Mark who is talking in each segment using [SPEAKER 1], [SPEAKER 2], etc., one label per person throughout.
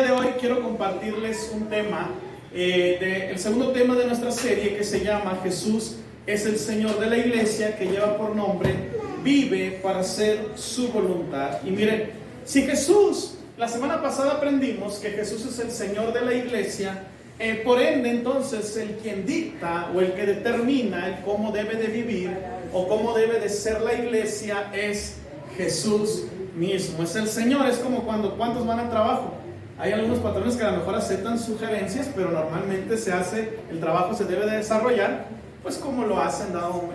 [SPEAKER 1] De hoy quiero compartirles un tema, el segundo tema de nuestra serie, que se llama Jesús es el Señor de la Iglesia, que lleva por nombre Vive para hacer su voluntad. Y miren, si Jesús, la semana pasada aprendimos que Jesús es el Señor de la Iglesia, por ende entonces el quien dicta o el que determina el cómo debe de vivir o cómo debe de ser la iglesia es Jesús mismo, es el Señor. Es como cuando, ¿cuántos van al trabajo? Hay algunos patrones que a lo mejor aceptan sugerencias, pero normalmente el trabajo se debe de desarrollar, pues como lo hace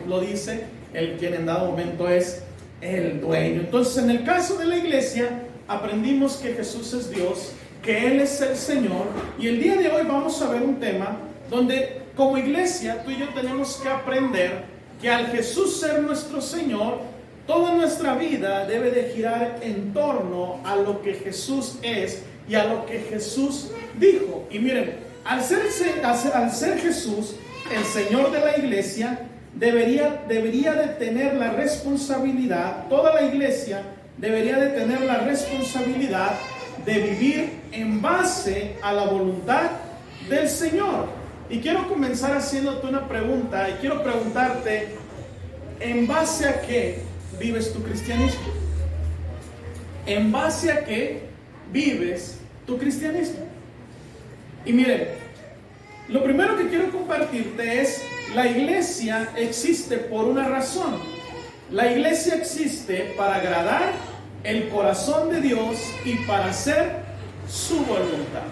[SPEAKER 1] lo dice el quien en dado momento es el dueño. Entonces, en el caso de la iglesia, aprendimos que Jesús es Dios, que Él es el Señor, y el día de hoy vamos a ver un tema donde como iglesia tú y yo tenemos que aprender que al Jesús ser nuestro Señor, toda nuestra vida debe de girar en torno a lo que Jesús es y a lo que Jesús dijo. Y miren, al ser Jesús el Señor de la iglesia, debería de tener la responsabilidad, toda la iglesia debería de tener la responsabilidad de vivir en base a la voluntad del Señor. Y quiero comenzar haciéndote una pregunta, y quiero preguntarte, ¿en base a qué vives tu cristianismo? ¿En base a qué vives tu cristianismo? Y miren, lo primero que quiero compartirte es: la iglesia existe por una razón. La iglesia existe para agradar el corazón de Dios y para hacer su voluntad.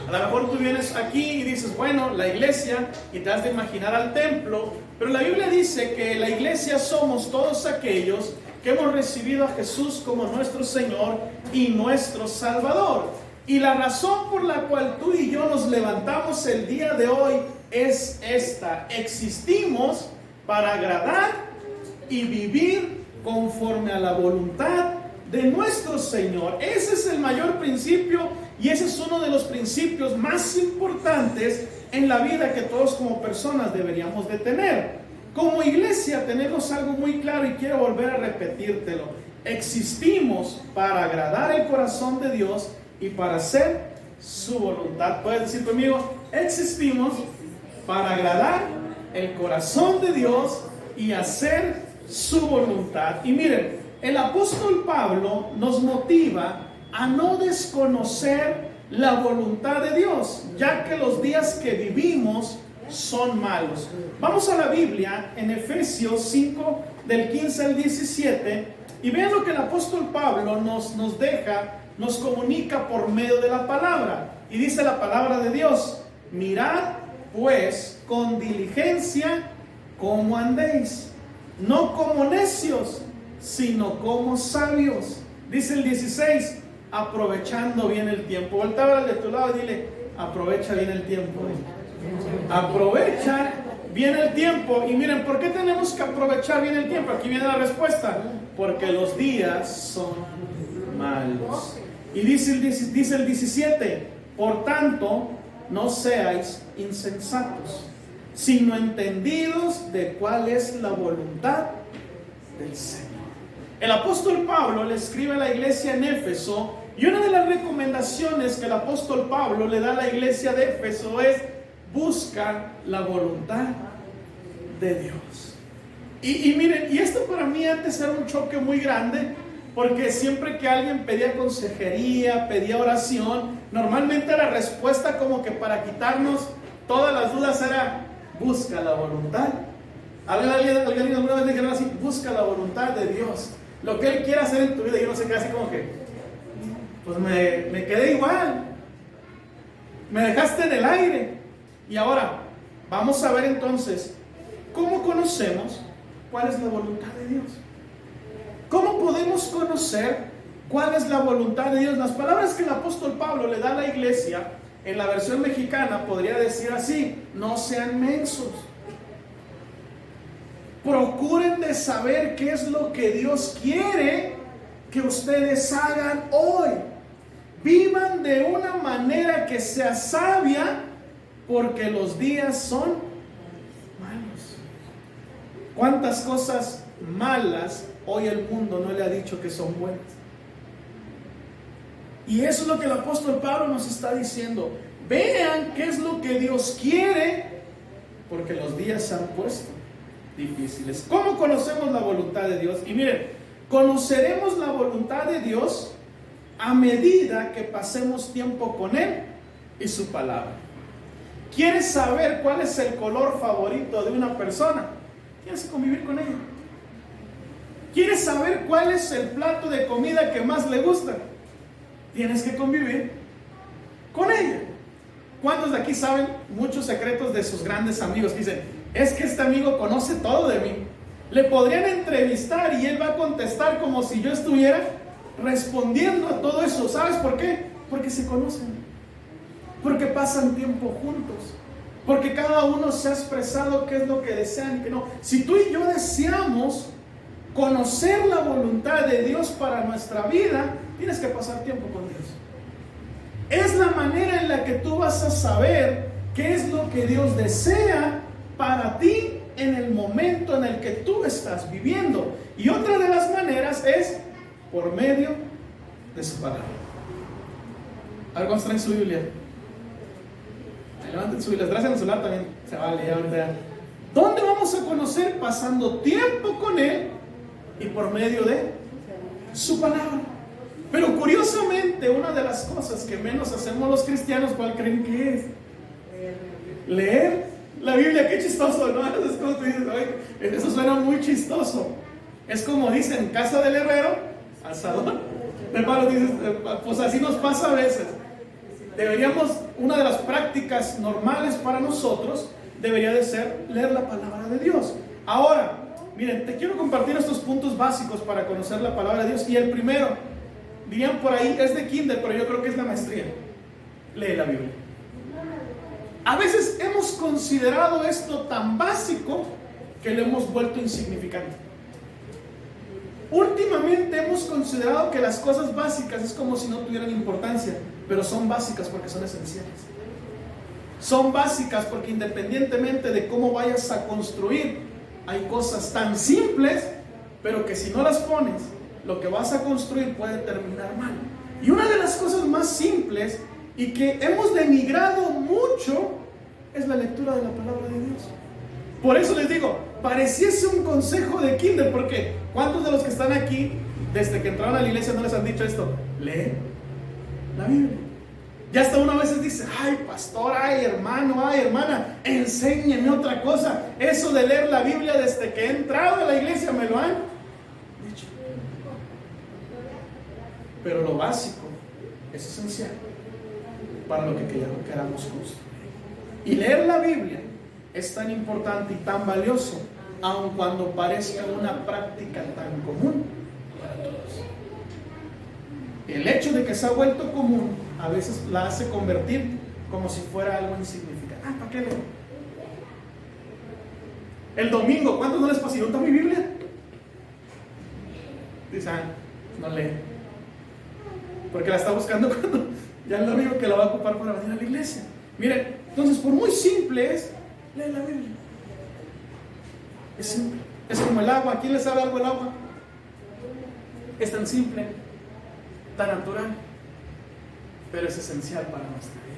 [SPEAKER 1] A lo mejor tú vienes aquí y dices, bueno, la iglesia, y te has de imaginar al templo, pero la Biblia dice que la iglesia somos todos aquellos que hemos recibido a Jesús como nuestro Señor y nuestro Salvador. Y la razón por la cual tú y yo nos levantamos el día de hoy es esta: existimos para agradar y vivir conforme a la voluntad de nuestro Señor. Ese es el mayor principio, y ese es uno de los principios más importantes en la vida que todos como personas deberíamos de tener. Como iglesia tenemos algo muy claro y quiero volver a repetírtelo: existimos para agradar el corazón de Dios y para hacer su voluntad. Puedes decir conmigo: existimos para agradar el corazón de Dios y hacer su voluntad. Y miren, el apóstol Pablo nos motiva a no desconocer la voluntad de Dios, ya que los días que vivimos son malos. Vamos a la Biblia en Efesios 5 del 15 al 17 y vean lo que el apóstol Pablo nos comunica por medio de la palabra. Y dice la palabra de Dios: mirad pues con diligencia cómo andéis, no como necios, sino como sabios. Dice el 16: aprovechando bien el tiempo. Voltea al de tu lado y dile: aprovecha bien el tiempo. Aprovecha bien el tiempo. Y miren, ¿por qué tenemos que aprovechar bien el tiempo? Aquí viene la respuesta: porque los días son malos. Y dice el 17: por tanto, no seáis insensatos, sino entendidos de cuál es la voluntad del Señor. El apóstol Pablo le escribe a la iglesia en Éfeso, y una de las recomendaciones que el apóstol Pablo le da a la iglesia de Éfeso es: busca la voluntad de Dios. Y miren, y esto para mí antes era un choque muy grande, porque siempre que alguien pedía consejería, pedía oración, normalmente la respuesta como que para quitarnos todas las dudas era: busca la voluntad. ¿Alguien alguna vez dijeron así? Busca la voluntad de Dios, lo que Él quiere hacer en tu vida. Y yo no sé qué, así como que pues me quedé igual, me dejaste en el aire. Y ahora vamos a ver entonces cómo conocemos cuál es la voluntad de Dios. ¿Cómo podemos conocer cuál es la voluntad de Dios? Las palabras que el apóstol Pablo le da a la iglesia en la versión mexicana podría decir así: no sean mensos. Procuren de saber qué es lo que Dios quiere que ustedes hagan hoy. Vivan de una manera que sea sabia, porque los días son malos. ¿Cuántas cosas malas hoy el mundo no le ha dicho que son buenas? Y eso es lo que el apóstol Pablo nos está diciendo. Vean qué es lo que Dios quiere, porque los días se han puesto difíciles. ¿Cómo conocemos la voluntad de Dios? Y miren, conoceremos la voluntad de Dios a medida que pasemos tiempo con Él y su palabra. ¿Quieres saber cuál es el color favorito de una persona? Tienes que convivir con ella. ¿Quieres saber cuál es el plato de comida que más le gusta? Tienes que convivir con ella. ¿Cuántos de aquí saben muchos secretos de sus grandes amigos? Que dicen, es que este amigo conoce todo de mí. Le podrían entrevistar y él va a contestar como si yo estuviera respondiendo a todo eso. ¿Sabes por qué? Porque se conocen, porque pasan tiempo juntos, porque cada uno se ha expresado qué es lo que desean y qué no. Si tú y yo deseamos conocer la voluntad de Dios para nuestra vida, tienes que pasar tiempo con Dios. Es la manera en la que tú vas a saber qué es lo que Dios desea para ti en el momento en el que tú estás viviendo. Y otra de las maneras es por medio de su palabra. ¿Algo traen su Biblia? Levanten su Biblia, traen el celular también. Se vale, ahorita. ¿Dónde vamos a conocer? Pasando tiempo con Él y por medio de su palabra. Pero curiosamente, una de las cosas que menos hacemos los cristianos, ¿cuál creen que es? Leer la Biblia. Qué chistoso, ¿no? Es como tú dices, oye, eso suena muy chistoso. Es como dicen, casa del herrero, asador. Hermano, dices, pues así nos pasa a veces. Deberíamos, una de las prácticas normales para nosotros debería de ser leer la palabra de Dios. Ahora, miren, te quiero compartir estos puntos básicos para conocer la palabra de Dios. Y el primero, dirían por ahí, es de kinder, pero yo creo que es la maestría. Lee la Biblia. A veces hemos considerado esto tan básico que lo hemos vuelto insignificante. Últimamente hemos considerado que las cosas básicas es como si no tuvieran importancia, pero son básicas porque son esenciales. Son básicas porque independientemente de cómo vayas a construir, hay cosas tan simples, pero que si no las pones, lo que vas a construir puede terminar mal. Y una de las cosas más simples y que hemos denigrado mucho es la lectura de la palabra de Dios. Por eso les digo, pareciese un consejo de kinder, porque ¿cuántos de los que están aquí desde que entraron a la iglesia no les han dicho esto? Lee la Biblia. Ya hasta una vez dice, ay pastor, ay hermano, ay hermana, enséñeme otra cosa. Eso de leer la Biblia desde que he entrado a la iglesia me lo han dicho. Pero lo básico es esencial para lo que queramos construir. Y leer la Biblia es tan importante y tan valioso, aun cuando parezca una práctica tan común para todos. El hecho de que se ha vuelto común a veces la hace convertir como si fuera algo insignificante. ¿Para qué leo? El domingo, ¿cuántos no les pasa? ¿Yo mi Biblia? Dice, no lee. Porque la está buscando cuando ya es lo único que la va a ocupar para venir a la iglesia. Miren, entonces por muy simple es, lee la Biblia. Es simple. Es como el agua. ¿A quién le sabe algo el agua? Es tan simple, tan natural, pero es esencial para nuestra vida.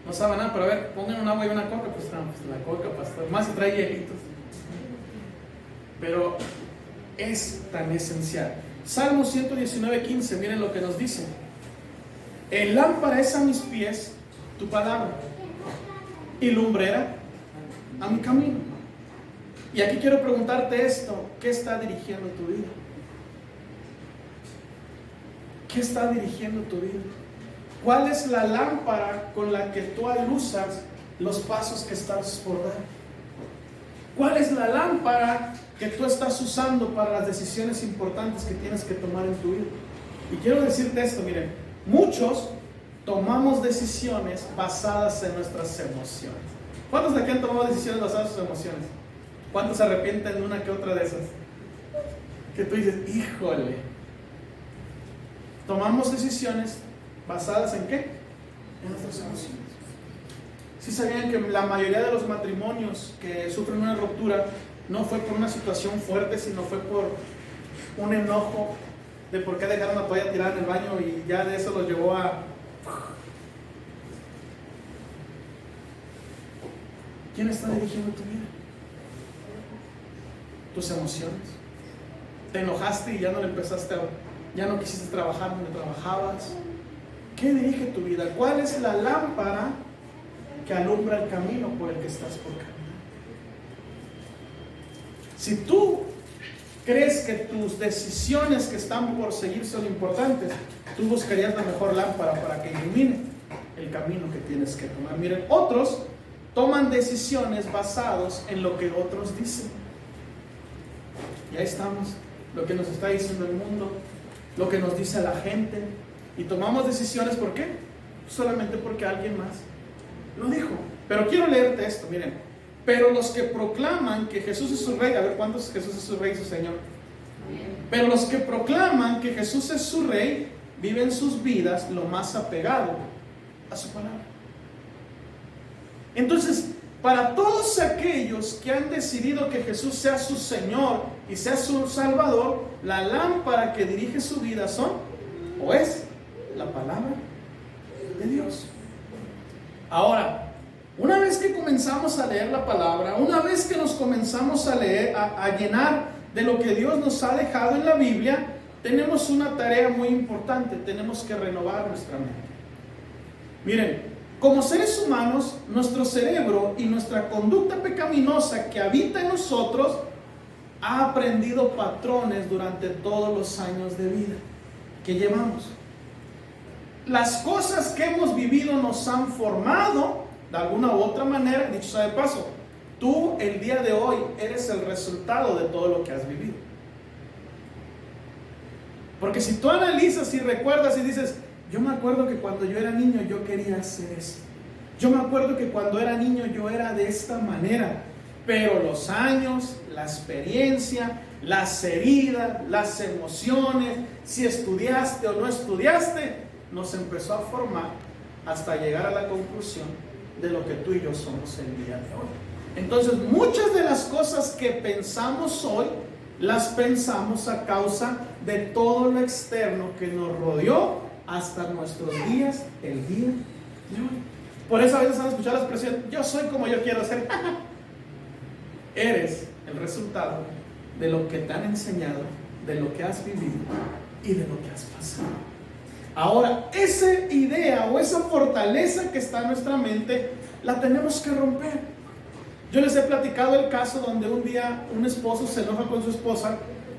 [SPEAKER 1] No sabe nada, pero a ver, pongan un agua y una coca, pues la coca, pastor. Más se trae hielitos. Pero es tan esencial. Salmo 119:15, miren lo que nos dice. El lámpara es a mis pies tu palabra y lumbrera a mi camino. Y aquí quiero preguntarte esto: ¿qué está dirigiendo tu vida? ¿Qué está dirigiendo tu vida? ¿Cuál es la lámpara con la que tú alusas los pasos que estás por dar? ¿Cuál es la lámpara que tú estás usando para las decisiones importantes que tienes que tomar en tu vida? Y quiero decirte esto, miren, muchos tomamos decisiones basadas en nuestras emociones. ¿Cuántos de aquí han tomado decisiones basadas en sus emociones? ¿Cuántos se arrepienten de una que otra de esas? Que tú dices, híjole. Tomamos decisiones basadas en ¿qué? En nuestras emociones. ¿Sí sabían que la mayoría de los matrimonios que sufren una ruptura no fue por una situación fuerte, sino fue por un enojo de por qué dejaron la toalla tirada en el baño y ya de eso los llevó a... ¿Quién está dirigiendo tu vida? Tus emociones. Te enojaste y ya no le empezaste a... ya no quisiste trabajar donde trabajabas. ¿Qué dirige tu vida? ¿Cuál es la lámpara que alumbra el camino por el que estás por caminar? Si tú crees que tus decisiones que están por seguir son importantes, tú buscarías la mejor lámpara para que ilumine el camino que tienes que tomar. Miren, otros toman decisiones basados en lo que otros dicen. Y ahí estamos, lo que nos está diciendo el mundo, lo que nos dice la gente. Y tomamos decisiones, ¿por qué? Solamente porque alguien más lo dijo. Pero quiero leerte esto, miren. Pero los que proclaman que Jesús es su rey, a ver cuántos Jesús es su rey y su Señor. Pero los que proclaman que Jesús es su rey, viven sus vidas lo más apegado a su palabra. Entonces, para todos aquellos que han decidido que Jesús sea su Señor y sea su Salvador, la lámpara que dirige su vida son, o es, la palabra de Dios. Ahora, una vez que comenzamos a leer la palabra, una vez que nos comenzamos a leer, a llenar de lo que Dios nos ha dejado en la Biblia, tenemos una tarea muy importante: tenemos que renovar nuestra mente. Miren, como seres humanos, nuestro cerebro y nuestra conducta pecaminosa que habita en nosotros ha aprendido patrones durante todos los años de vida que llevamos. Las cosas que hemos vivido nos han formado de alguna u otra manera. Dicho sea de paso, tú el día de hoy eres el resultado de todo lo que has vivido. Porque si tú analizas y recuerdas y dices, yo me acuerdo que cuando yo era niño yo quería hacer esto, yo me acuerdo que cuando era niño yo era de esta manera, pero los años, la experiencia, las heridas, las emociones, si estudiaste o no estudiaste, nos empezó a formar hasta llegar a la conclusión de lo que tú y yo somos el día de hoy. Entonces, muchas de las cosas que pensamos hoy, las pensamos a causa de todo lo externo que nos rodeó hasta nuestros días, el día de hoy. Por eso a veces han escuchado la expresión, yo soy como yo quiero ser. Eres el resultado de lo que te han enseñado, de lo que has vivido y de lo que has pasado. Ahora, esa idea o esa fortaleza que está en nuestra mente, la tenemos que romper. Yo les he platicado el caso donde un día un esposo se enoja con su esposa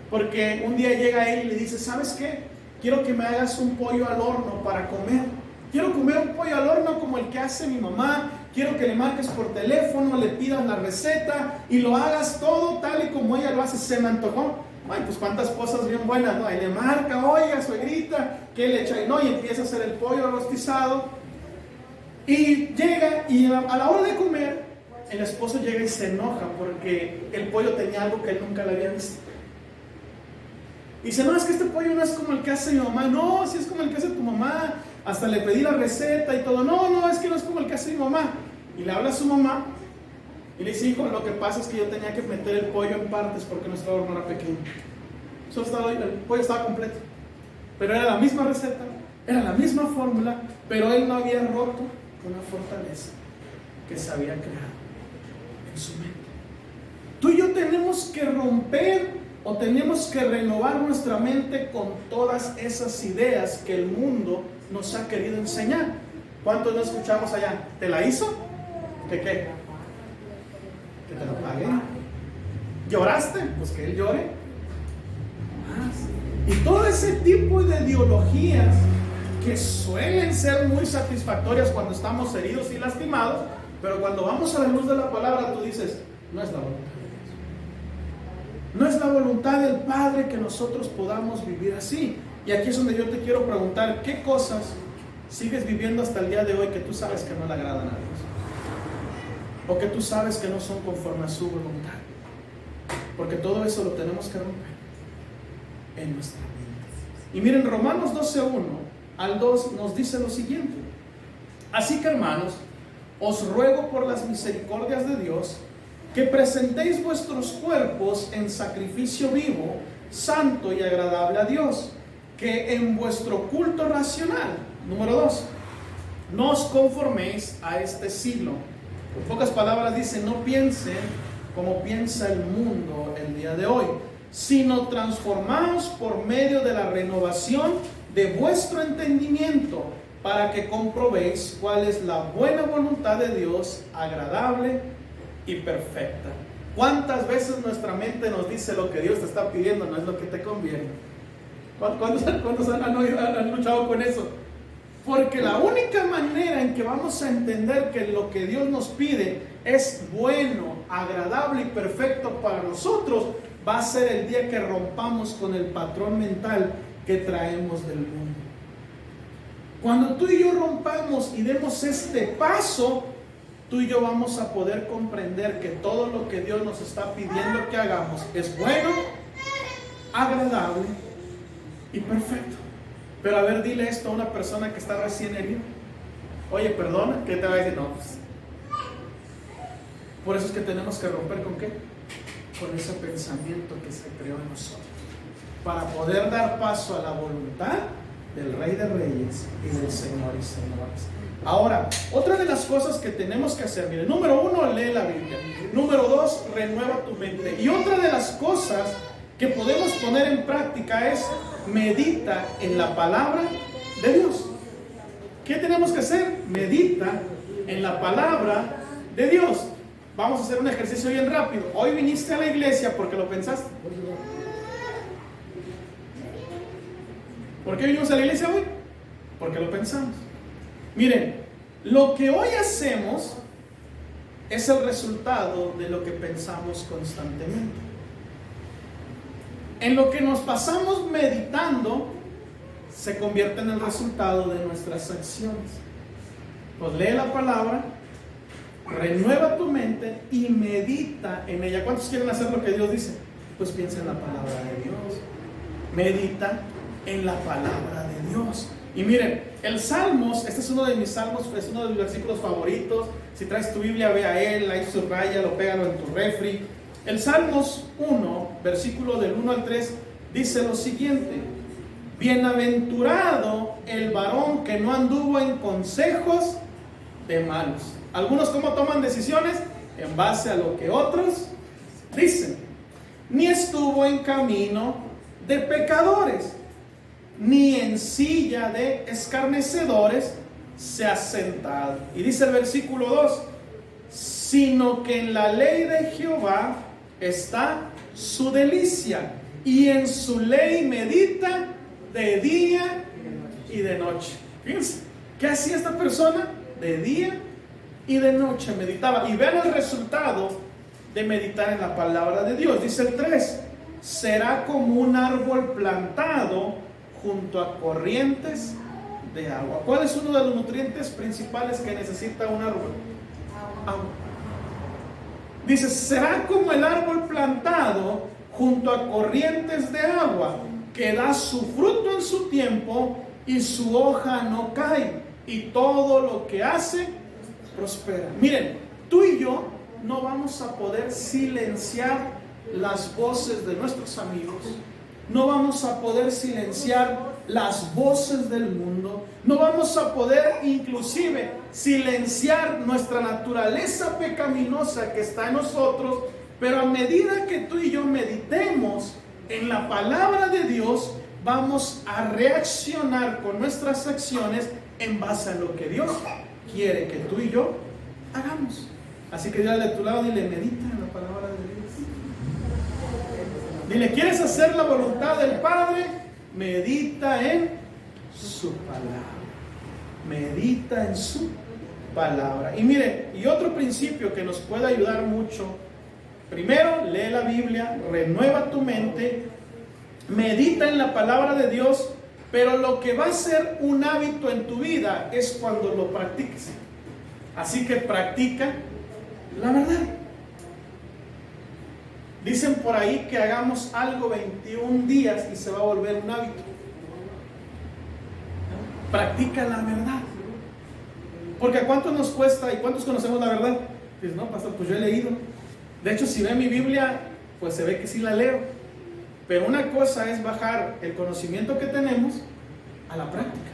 [SPEAKER 1] porque un día llega él y le dice, ¿sabes qué? Quiero que me hagas un pollo al horno para comer. Quiero comer un pollo al horno como el que hace mi mamá. Quiero que le marques por teléfono, le pidas la receta y lo hagas todo tal y como ella lo hace. Se me antojó. Ay, pues cuántas cosas bien buenas, ¿no? Ahí le marca, oiga, suegrita, ¿qué le echa? Y no, y empieza a hacer el pollo rostizado. Y llega, y a la hora de comer, el esposo llega y se enoja porque el pollo tenía algo que él nunca le había visto. Y dice, no, es que este pollo no es como el que hace mi mamá. No, sí es como el que hace tu mamá. Hasta le pedí la receta y todo. No, es que no es como el que hace mi mamá. Y le habla a su mamá y le dice, hijo, lo que pasa es que yo tenía que meter el pollo en partes porque nuestro horno era pequeño. El pollo estaba completo. Pero era la misma receta, era la misma fórmula, pero él no había roto una fortaleza que se había creado en su mente. Tú y yo tenemos que romper o tenemos que renovar nuestra mente con todas esas ideas que el mundo nos ha querido enseñar. ¿Cuántos no escuchamos allá? ¿Te la hizo? ¿Qué? Que te lo pague. ¿Lloraste? Pues que él llore. Y todo ese tipo de ideologías que suelen ser muy satisfactorias cuando estamos heridos y lastimados, pero cuando vamos a la luz de la palabra tú dices, no es la voluntad de Dios. No es la voluntad del Padre que nosotros podamos vivir así. Y aquí es donde yo te quiero preguntar, ¿qué cosas sigues viviendo hasta el día de hoy que tú sabes que no le agradan a Dios? O que tú sabes que no son conforme a su voluntad. Porque todo eso lo tenemos que romper en nuestra vida. Y miren, Romanos 12:1 al 2 nos dice lo siguiente: así que, hermanos, os ruego por las misericordias de Dios que presentéis vuestros cuerpos en sacrificio vivo, santo y agradable a Dios. que en vuestro culto racional, número 2, no os conforméis a este siglo. En pocas palabras dice, no piensen como piensa el mundo el día de hoy, sino transformaos por medio de la renovación de vuestro entendimiento, para que comprobéis cuál es la buena voluntad de Dios, agradable y perfecta. ¿Cuántas veces nuestra mente nos dice lo que Dios te está pidiendo no es lo que te conviene? ¿Cuántos han luchado con eso? Porque la única manera en que vamos a entender que lo que Dios nos pide es bueno, agradable y perfecto para nosotros, va a ser el día que rompamos con el patrón mental que traemos del mundo. Cuando tú y yo rompamos y demos este paso, tú y yo vamos a poder comprender que todo lo que Dios nos está pidiendo que hagamos es bueno, agradable y perfecto. Pero a ver, dile esto a una persona que está recién herida. Oye, perdona, ¿qué te va a decir? No, pues. Por eso es que tenemos que romper ¿con qué? Con ese pensamiento que se creó en nosotros, para poder dar paso a la voluntad del Rey de Reyes y del Señor y Señores. Ahora, otra de las cosas que tenemos que hacer, mire, número 1, lee la Biblia. Número 2, renueva tu mente. Y otra de las cosas que podemos poner en práctica es medita en la palabra de Dios. ¿Qué tenemos que hacer? Medita en la palabra de Dios. Vamos a hacer un ejercicio bien rápido. Hoy viniste a la iglesia porque lo pensaste. ¿Por qué vinimos a la iglesia hoy? Porque lo pensamos. Miren, lo que hoy hacemos es el resultado de lo que pensamos constantemente. En lo que nos pasamos meditando se convierte en el resultado de nuestras acciones. Pues lee la palabra, renueva tu mente y medita en ella. ¿Cuántos quieren hacer lo que Dios dice? Pues piensa en la palabra de Dios. Medita en la palabra de Dios. Y miren, el Salmos, este es uno de mis salmos, es uno de mis versículos favoritos. Si traes tu Biblia, ve a él, ahí subrayalo, pégalo en tu refri. El Salmos 1, versículo del 1 al 3, dice lo siguiente: bienaventurado el varón que no anduvo en consejos de malos. Algunos, ¿cómo toman decisiones? En base a lo que otros dicen. Ni estuvo en camino de pecadores, ni en silla de escarnecedores se ha sentado. Y dice el versículo 2: sino que en la ley de Jehová está su delicia, y en su ley medita de día y de noche. Fíjense, ¿qué hacía esta persona? De día y de noche meditaba. Y vean el resultado de meditar en la palabra de Dios. Dice el 3: será como un árbol plantado junto a corrientes de agua. ¿Cuál es uno de los nutrientes principales que necesita un árbol? Agua. Dice, será como el árbol plantado junto a corrientes de agua, que da su fruto en su tiempo y su hoja no cae, y todo lo que hace prospera. Miren, tú y yo no vamos a poder silenciar las voces de nuestros amigos, no vamos a poder silenciar las voces del mundo, no vamos a poder inclusive silenciar nuestra naturaleza pecaminosa que está en nosotros, pero a medida que tú y yo meditemos en la palabra de Dios, vamos a reaccionar con nuestras acciones en base a lo que Dios quiere que tú y yo hagamos. Así que dile de tu lado, dile, medita en la palabra de Dios. Dile, ¿quieres hacer la voluntad del Padre? Medita en su palabra. Medita en su palabra. Y mire, y otro principio que nos puede ayudar mucho: primero, lee la Biblia, renueva tu mente, medita en la palabra de Dios, pero lo que va a ser un hábito en tu vida es cuando lo practiques. Así que practica la verdad. Dicen por ahí que hagamos algo 21 días y se va a volver un hábito. Practica la verdad. Porque ¿a cuánto nos cuesta y cuántos conocemos la verdad? Dices, no, pastor, pues yo he leído. De hecho, si ve mi Biblia, pues se ve que sí la leo. Pero una cosa es bajar el conocimiento que tenemos a la práctica.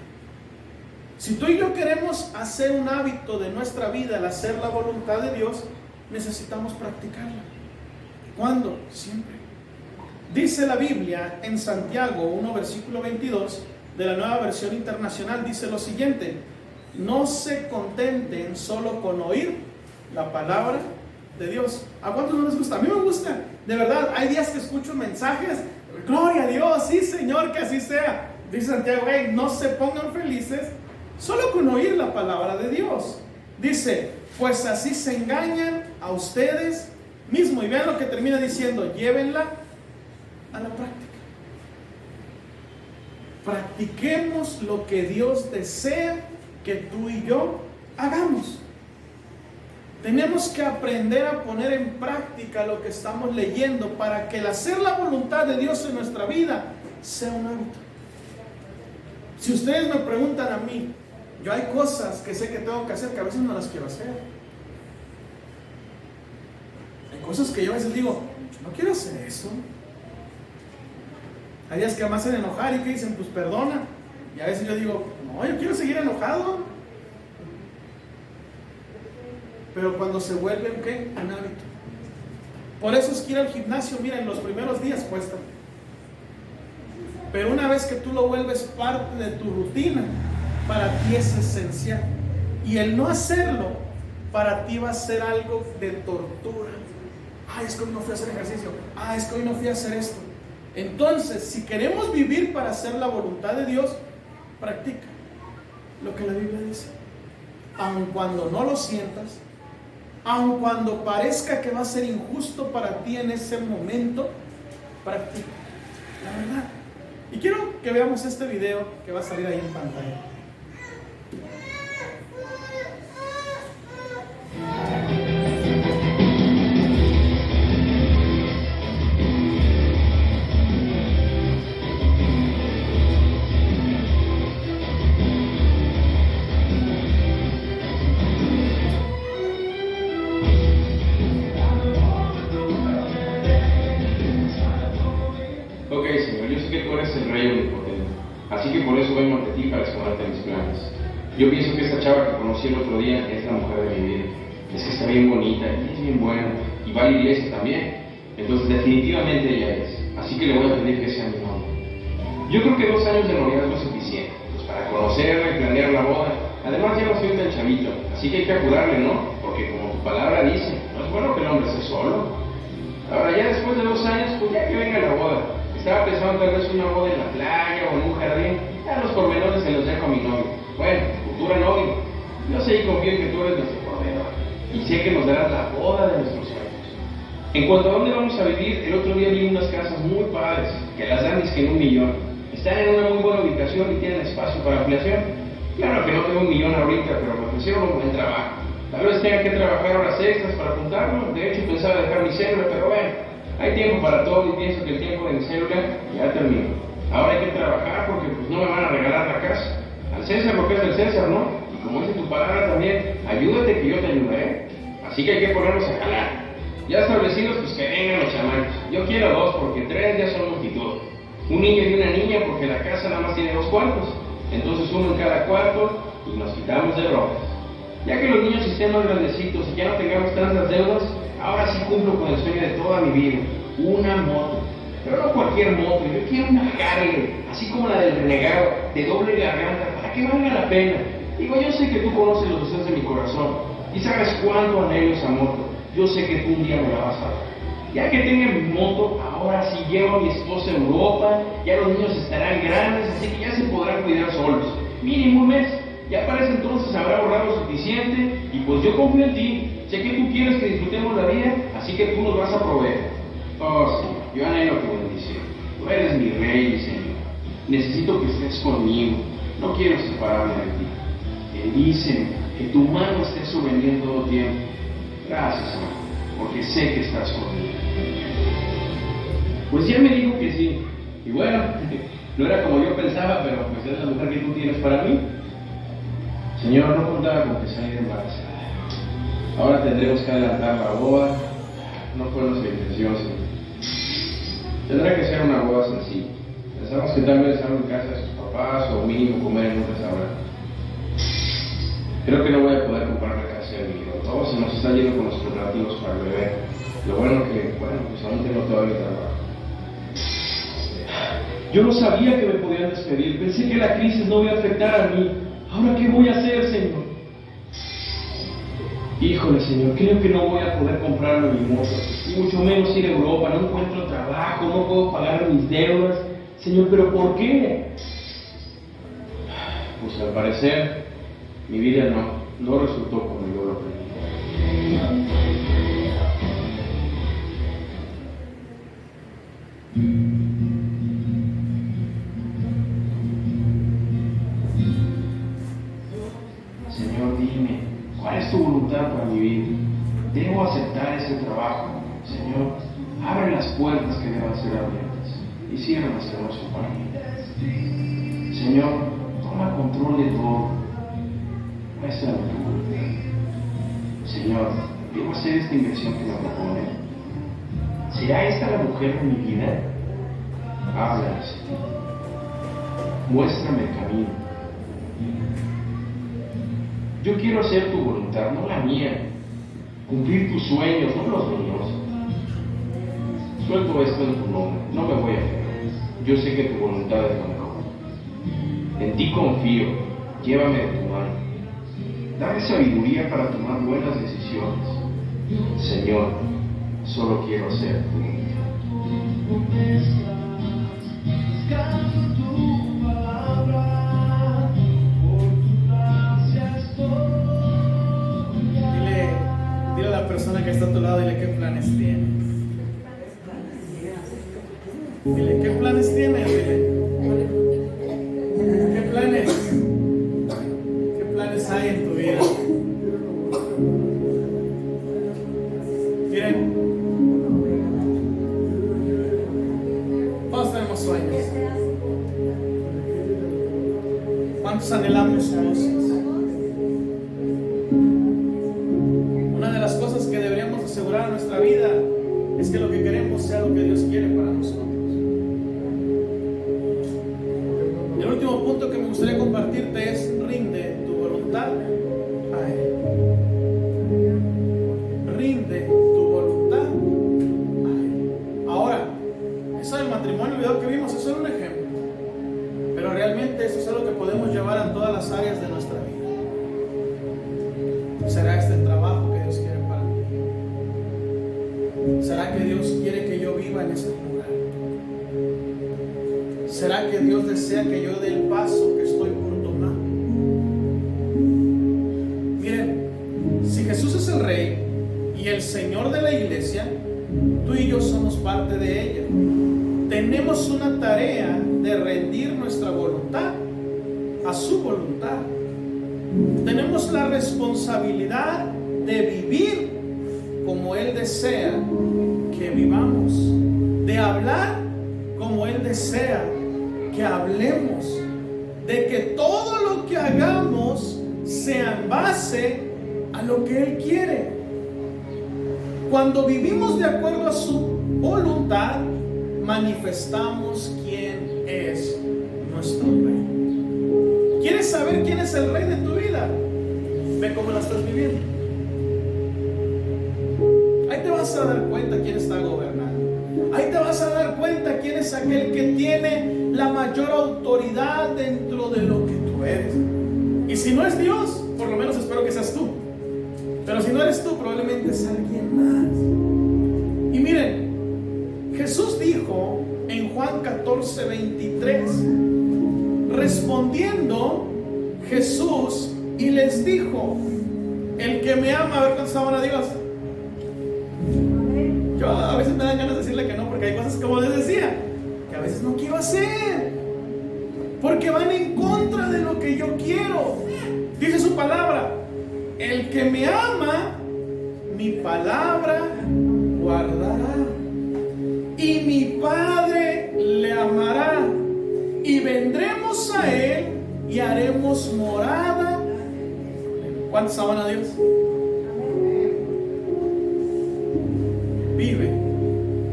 [SPEAKER 1] Si tú y yo queremos hacer un hábito de nuestra vida, el hacer la voluntad de Dios, necesitamos practicarla. ¿Cuándo? Siempre. Dice la Biblia en Santiago 1, versículo 22, de la Nueva Versión Internacional, dice lo siguiente: no se contenten solo con oír la palabra de Dios. ¿A cuántos no les gusta? A mí me gusta, de verdad. Hay días que escucho mensajes, gloria a Dios, sí Señor, que así sea. Dice Santiago, hey, no se pongan felices solo con oír la palabra de Dios. Dice, pues así se engañan a ustedes mismos. Y vean lo que termina diciendo: llévenla a la práctica. Practiquemos lo que Dios desea que tú y yo hagamos. Tenemos que aprender a poner en práctica lo que estamos leyendo para que el hacer la voluntad de Dios en nuestra vida sea un hábito. Si ustedes me preguntan a mí, yo hay cosas que sé que tengo que hacer que a veces no las quiero hacer. Hay cosas que yo a veces digo, yo no quiero hacer eso. Hay días que me hacen enojar y que dicen, pues perdona. Y a veces yo digo, no, yo quiero seguir enojado. Pero cuando se vuelve un ¿qué? Un hábito. Por eso es que ir al gimnasio, mira, en los primeros días cuesta. Pero una vez que tú lo vuelves parte de tu rutina, para ti es esencial. Y el no hacerlo, para ti va a ser algo de tortura. Ay, es que hoy no fui a hacer ejercicio. Ay, es que hoy no fui a hacer esto. Entonces, si queremos vivir para hacer la voluntad de Dios, practica lo que la Biblia dice. Aun cuando no lo sientas, aun cuando parezca que va a ser injusto para ti en ese momento, practica. La verdad. Y quiero que veamos este video que va a salir ahí en pantalla.
[SPEAKER 2] Así que por eso vengo ante ti para exponerte mis planes. Yo pienso que esta chava que conocí el otro día es la mujer de mi vida. Es que está bien bonita y es bien buena y va a la iglesia también. Entonces definitivamente ella es. Así que le voy a pedir que sea mi novia. Yo creo que 2 años de noviazgo es suficiente pues, para conocerla y planear la boda. Además ya no soy tan chavito, así que hay que apurarle, ¿no? Porque como tu palabra dice, no es bueno que el hombre esté solo. Ahora ya después de 2 años, pues ya que venga la boda. Estaba pensando tal vez una boda en la playa o en un jardín. Ya los pormenores se los dejo a mi novio. Bueno, futura novio. Yo sé y confío en que tú eres nuestro proveedor. Y sé que nos darás la boda de nuestros sueños. En cuanto a dónde vamos a vivir, el otro día vi unas casas muy padres, que las dan que en 1 millón. Están en una muy buena ubicación y tienen espacio para ampliación. Claro que no tengo 1 millón ahorita, pero me ofrecieron un buen trabajo. Tal vez tenga que trabajar horas extras para juntarlo. De hecho, pensaba dejar mi célula, pero bueno. Hay tiempo para todo y pienso que el tiempo de mi célula ya terminó. Ahora hay que trabajar porque pues no me van a regalar la casa. Al César lo que es del César, ¿no? Y como dice tu palabra también, ayúdate que yo te ayudaré. Así que hay que ponernos a jalar. Ya establecidos, pues que vengan los chamacos. Yo quiero 2 porque 3 ya son multitud. Un niño y una niña porque la casa nada más tiene 2 cuartos. Entonces 1 en cada cuarto y nos quitamos de broncas. Ya que los niños estén más grandecitos y ya no tengamos tantas deudas, ahora sí cumplo con el sueño de toda mi vida, una moto. Pero no cualquier moto, yo quiero una Harley, así como la del renegado, de doble garganta, para que valga la pena. Digo, yo sé que tú conoces los deseos de mi corazón y sabes cuánto anhelo esa moto. Yo sé que tú un día me la vas a dar. Ya que tenga mi moto, ahora sí llevo a mi esposa a Europa, ya los niños estarán grandes, así que ya se podrán cuidar solos. Mínimo 1 mes. Ya para ese entonces habrá ahorrado suficiente y pues yo confío en ti. Sé que tú quieres que disfrutemos la vida, así que tú nos vas a proveer. Oh, Señor, yo anhelo tu bendición. Tú eres mi rey, Señor. Necesito que estés conmigo. No quiero separarme de ti. Bendíceme, que tu mano esté sobre mí en todo tiempo. Gracias, Señor, porque sé que estás conmigo. Pues ya me dijo que sí. Y bueno, no era como yo pensaba, pero pues es la mujer que tú tienes para mí. Señor, no contaba con que saliera embarazada. Ahora tendremos que adelantar la boda. No fue nuestra intención, Señor. Tendrá que ser una boda sencilla. Pensamos que tal vez algo en casa de sus papás o mínimo comer en un restaurante. Creo que no voy a poder comprar la casa de mi hijo. Todo se nos está yendo con los preparativos para el bebé. Lo bueno que, pues aún tengo todavía trabajo.
[SPEAKER 3] Yo no sabía que me podían despedir. Pensé que la crisis no iba a afectar a mí. ¿Ahora qué voy a hacer, Señor? Híjole, Señor, creo que no voy a poder comprarme mi moto, y mucho menos ir a Europa. No encuentro trabajo, no puedo pagar mis deudas. Señor, ¿pero por qué?
[SPEAKER 2] Pues al parecer, mi vida no resultó como yo lo pedí. Señor, dime, ¿cuál es tu voluntad para mi vida? ¿Debo aceptar ese trabajo? Señor, abre las puertas que deban ser abiertas y cierra las que no son para mí. Señor, toma control de todo. Muéstrame tu voluntad. Señor, ¿debo hacer esta inversión que me propone? ¿Será esta la mujer de mi vida? Háblame, Señor. Muéstrame el camino. Yo quiero hacer tu voluntad, no la mía. Cumplir tus sueños, no los míos. Suelto esto en tu nombre, no me voy a fiar. Yo sé que tu voluntad es lo mejor. En ti confío, llévame de tu mano. Dame sabiduría para tomar buenas decisiones. Señor, solo quiero hacer tu voluntad.
[SPEAKER 1] Dile a la persona que está a tu lado, dile qué planes tienes. Dile, ¿qué planes tienes? Dile. ¿Qué planes? ¿Qué planes hay en tu vida? Miren, todos tenemos sueños. ¿Cuántos anhelamos cosas? Una de las cosas que deberíamos asegurar en nuestra vida es que lo que queremos sea lo que Dios quiere para nosotros. El último punto que me gustaría compartirte es: rinde tu voluntad a Él. Rinde tu voluntad a Él. Ahora, eso del matrimonio, el video que vimos, eso es un ejemplo. Pero realmente eso es algo que podemos llevar a todas las áreas de nuestra vida. ¿Será este el trabajo que Dios quiere para mí? ¿Será que Dios quiere que yo viva en este lugar? ¿Será que Dios desea que yo dé el paso que estoy por tomar? Miren, si Jesús es el Rey y el Señor de la iglesia, tú y yo somos parte de ella. Tenemos una tarea de rendir nuestra voluntad a su voluntad. Tenemos la responsabilidad de vivir como Él desea que vivamos, de hablar como Él desea que hablemos, de que todo lo que hagamos sea en base a lo que Él quiere. Cuando vivimos de acuerdo a su voluntad, manifestamos quién es nuestro Rey. ¿Quieres saber quién es el Rey de tu vida? Ve cómo la estás viviendo. Ahí te vas a dar cuenta quién está gobernando. Ahí te vas a dar cuenta quién es aquel que tiene la mayor autoridad dentro de lo que tú eres. Y si no es Dios, por lo menos espero que seas tú. Pero si no eres tú, probablemente es alguien más. Y miren, Jesús dijo en Juan 14:23, respondiendo Jesús y les dijo: el que me ama, a ver cuántos aman a Dios. Yo a veces me dan ganas de decirle que no, porque hay cosas, como les decía, que a veces no quiero hacer, porque van en contra de lo que yo quiero. Dice su palabra: el que me ama, mi palabra guardará, y mi Padre le amará, y vendremos a Él y haremos morada. ¿Cuántos aman a Dios?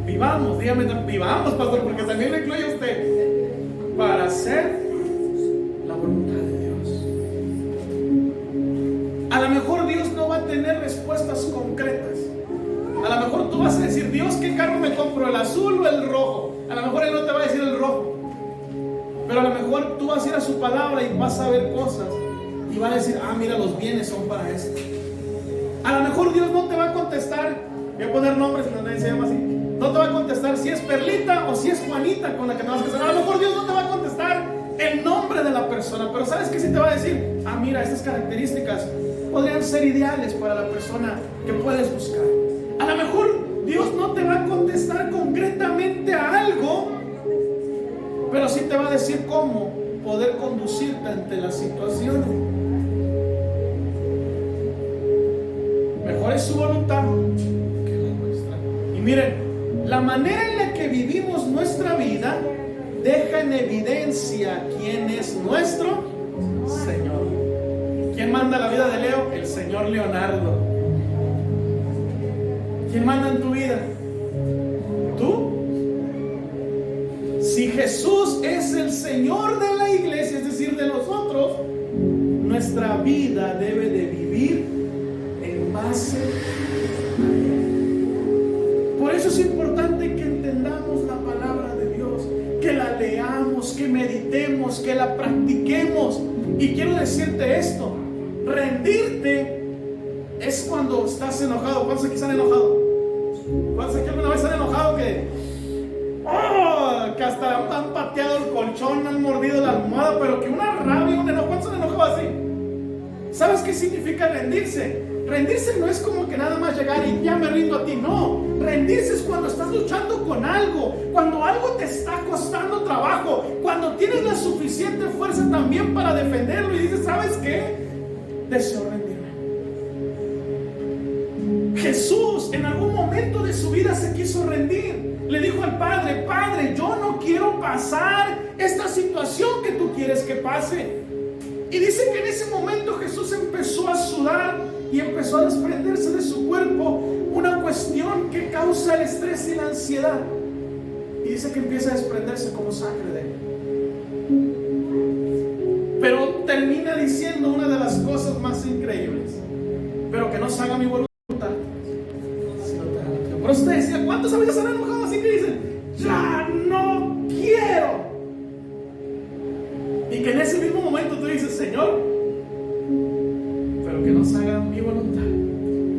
[SPEAKER 1] Vivamos dígame, vivamos, pastor, porque también le incluye a usted. Para hacer la voluntad de Dios. A lo mejor Dios no va a tener respuestas concretas. A lo mejor tú vas a decir, Dios, ¿qué carro me compro? ¿El azul o el rojo? A lo mejor Él no te va a decir el rojo. Pero a lo mejor tú vas a ir a su palabra y vas a ver cosas. Y va a decir, ah, mira, los bienes son para esto. A lo mejor Dios no te va a contestar. Voy a poner nombres, no nadie se llama así. No te va a contestar si es Perlita o si es Juanita con la que te vas a casar. A lo mejor Dios no te va a contestar el nombre de la persona. Pero ¿sabes qué sí te va a decir? Ah, mira, estas características podrían ser ideales para la persona que puedes buscar. A lo mejor Dios no te va a contestar concretamente a algo, pero sí te va a decir cómo poder conducirte ante las situaciones. Mejor es su voluntad que la nuestra. Y miren, la manera en la que vivimos nuestra vida deja en evidencia quién es nuestro Señor. ¿Quién manda la vida de Leo? El Señor Leonardo. ¿Quién manda en tu vida? ¿Tú? Si Jesús es el Señor de la iglesia, es decir, de nosotros, nuestra vida debe de vivir en base a Él. Por eso es importante que entendamos la palabra de Dios, que la leamos, que meditemos, que la practiquemos. Y quiero decirte esto: rendirte es cuando estás enojado. ¿Cuántos aquí están enojados? ¿Cuántos aquí alguna vez han enojado que hasta han pateado el colchón, han mordido la almohada, pero que una rabia, un enojo? ¿Cuántos han enojado así? ¿Sabes qué significa rendirse? Rendirse no es como que nada más llegar y ya me rindo a ti. No, rendirse es cuando estás luchando con algo, cuando algo te está costando trabajo, cuando tienes la suficiente fuerza también para defenderlo y dices, ¿sabes qué? Deseo rendirme. Jesús en algún momento de su vida se quiso rendir. Le dijo al Padre, Padre, yo no quiero pasar esta situación que tú quieres que pase. Y dice que en ese momento Jesús empezó a sudar y empezó a desprenderse de su cuerpo una cuestión que causa el estrés y la ansiedad. Y dice que empieza a desprenderse como sangre de él. Pero termina diciendo una de las cosas más increíbles: pero que no se haga mi voluntad, sino que haga la tuya. Por eso te decía, ¿cuántos a veces han enojado así que dicen, ya no quiero? Y que en ese mismo momento tú dices, Señor, pero que no se haga mi voluntad,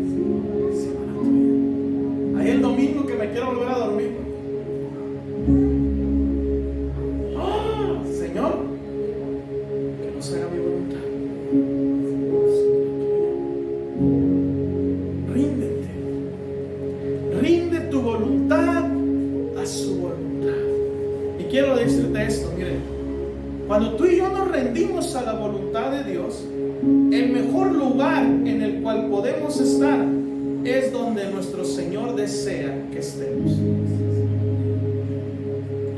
[SPEAKER 1] sino la tuya. Ahí el domingo que me quiero volver a dormir, Señor, que no se haga mi voluntad, sino la tuya. Ríndete, rinde tu voluntad a su voluntad. Y quiero decirte esto, miren. Cuando tú y yo nos rendimos a la voluntad de Dios, el mejor lugar en el cual podemos estar es donde nuestro Señor desea que estemos.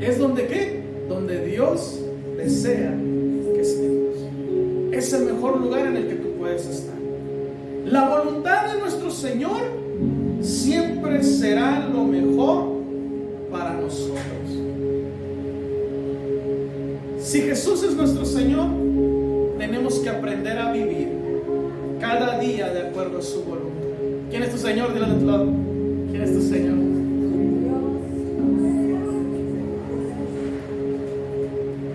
[SPEAKER 1] ¿Es donde qué? Donde Dios desea que estemos. Es el mejor lugar en el que tú puedes estar. La voluntad de nuestro Señor siempre será lo mejor para nosotros. Si Jesús es nuestro Señor, tenemos que aprender a vivir cada día de acuerdo a su voluntad. ¿Quién es tu Señor? Dile de tu lado. ¿Quién es tu Señor?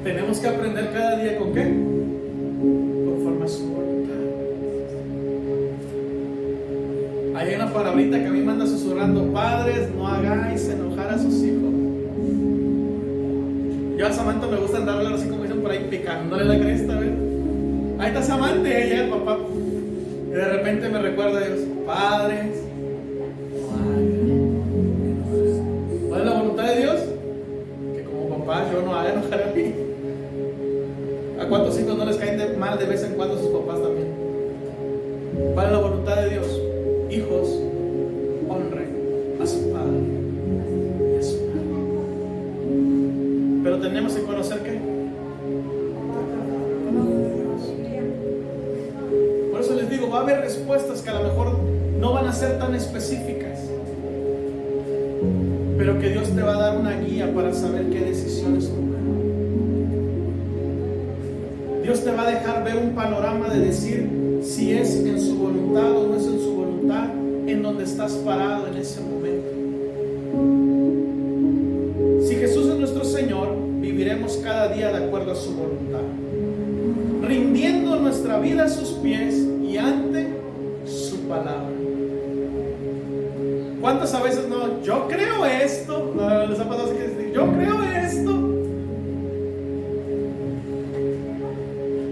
[SPEAKER 1] Tenemos que aprender cada día ¿con qué? Conforme a su voluntad. Hay una palabrita que a mí me anda susurrando: padres, no hagáis enojar a sus hijos. Yo a Samantha me gusta andarle así como dicen por ahí, picándole la cresta, ¿ves? Ahí está Samantha y ella el papá. Y de repente me recuerda a Dios: padres, ¿cuál es la voluntad de Dios? Que como papá yo no haga enojar a mí. ¿A cuántos hijos no les caen mal de vez en cuando a sus papás también? ¿Cuál es la voluntad de Dios? Hijos, honren a su padre y a su madre. Pero tenemos que conocer ¿qué? Por eso les digo, va a haber respuestas que a lo mejor no van a ser tan específicas, pero que Dios te va a dar una guía para saber qué decisiones tomar. Dios te va a dejar ver un panorama de decir si es en su voluntad o no es en su voluntad, en donde estás parado en ese momento. Si Jesús es nuestro Señor, viviremos cada día de acuerdo a su voluntad, rindiendo nuestra vida a sus pies y ante su palabra. ¿Cuántas a veces no? Yo creo esto. No, les ha pasado así que decir, yo creo esto.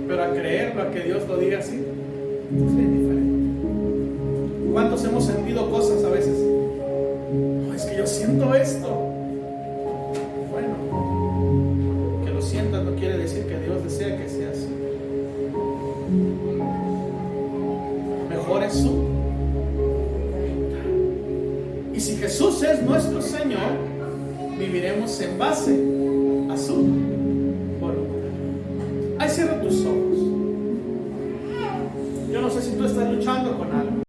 [SPEAKER 1] Pero a creerlo, a que Dios lo diga así, es bien diferente. ¿Cuántos hemos sentido cosas a veces? No, es que yo siento esto. Bueno, que lo sientas no quiere decir que Dios desea que sea así. Mejor es su. Y si Jesús es nuestro Señor, viviremos en base a su voluntad. Ahí cierra tus ojos. Yo no sé si tú estás